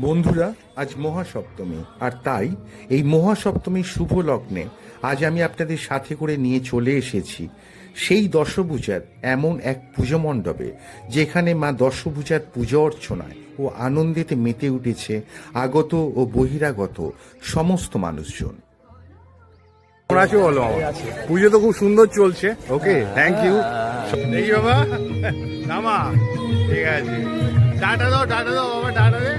বন্ধুরা, আজ মহাসপ্তমী, আর তাই এই মহাসপ্তমীর শুভ লগ্নে আজ আমি আপনাদের সাথে করে নিয়ে চলে এসেছি সেই দশভূজার এমন এক পুজো মণ্ডপে, যেখানে মা দশভূজার পূজা অর্চনায় ও আনন্দেতে মেতে উঠেছে আগত ও বহিরাগত সমস্ত মানুষজন। পুজো তো খুব সুন্দর চলছে। ওকে, থ্যাংক ইউ। দেখি বাবা, নামা, ঠিক আছে, টাটা দাও বাবা, টাটা দে।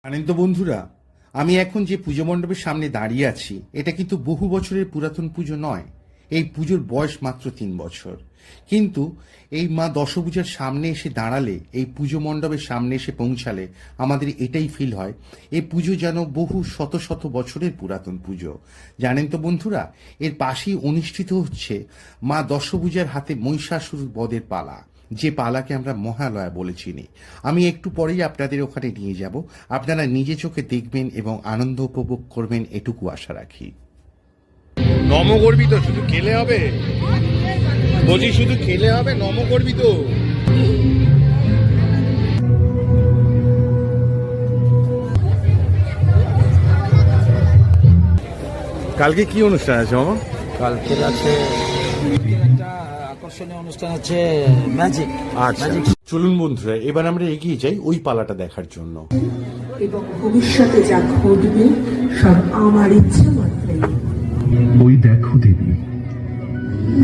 জানেন তো বন্ধুরা, আমি এখন যে পুজো মণ্ডপের সামনে দাঁড়িয়ে আছি, এটা কিন্তু বহু বছরের পুরাতন পুজো নয়। এই পুজোর বয়স মাত্র 3 বছর। কিন্তু এই মা দশভূজার সামনে এসে দাঁড়ালে, এই পুজো মণ্ডপের সামনে এসে পৌঁছালে আমাদের এটাই ফিল হয়, এই পুজো যেন বহু শত শত বছরের পুরাতন পুজো। জানেন তো বন্ধুরা, এর পাশেই অনুষ্ঠিত হচ্ছে মা দশভূজার হাতে মহিষাসুর বধের পালা, যে পালাকে আমরা মহালয়া বলে চিনি। আমি একটু পরেই আপনাদের ওখানে নিয়ে যাব, আপনারা নিজে চোখে দেখবেন এবং আনন্দ উপভোগ করবেন, এটুকু আশা রাখি। নম করবি তো, শুধু খেলে হবে? বলছি শুধু খেলে হবে, নম করবি তো? কালকে কি অনুষ্ঠান আছে মামা? কালকের আছে একটা আকর্ষণীয় অনুষ্ঠান আছে, ম্যাজিক। আচ্ছা, চলুন বন্ধুরা, এবার আমরা এগিয়ে যাই ওই পালাটা দেখার জন্য। এবং ভবিষ্যতে যা ঘটবে সব আমার ইচ্ছে মাত্রই। ওই দেখো দেবী,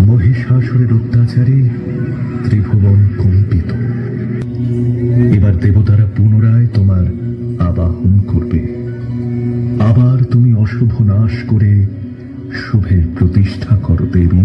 মহিষাসুরের অত্যাচারে ত্রিভুবন কম্পিত। এবার দেবতারা পুনরায় তোমার আবাহন করবে। আবার তুমি অশুভ নাশ করে শুভের প্রতিষ্ঠা করো দেবী।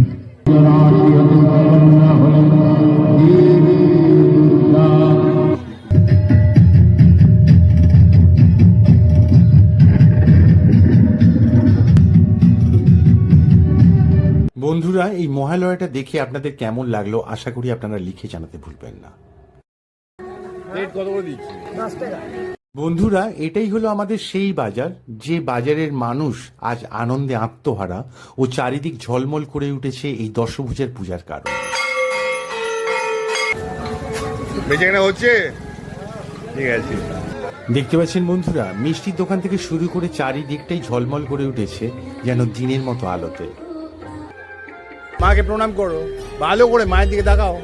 বন্ধুরা, এই মহালয়াটা দেখে আপনাদের কেমন লাগলো আশা করি আপনারা লিখে জানাতে ভুলবেন না। বন্ধুরা, এটাই হলো আমাদের সেই বাজার, যে বাজারের মানুষ আজ আনন্দে আত্মহারা ও চারিদিক ঝলমল করে উঠেছে এই দশভূজার পূজার কারণে। বেচাকেনা হচ্ছে, ঠিক আছে। দেখতে পাচ্ছেন বন্ধুরা, মিষ্টির দোকান থেকে শুরু করে চারিদিকটাই ঝলমল করে উঠেছে যেন দিনের মতো আলোতে। মাকে প্রণাম করো, ভালো করে মায়ের দিকে তাকাও।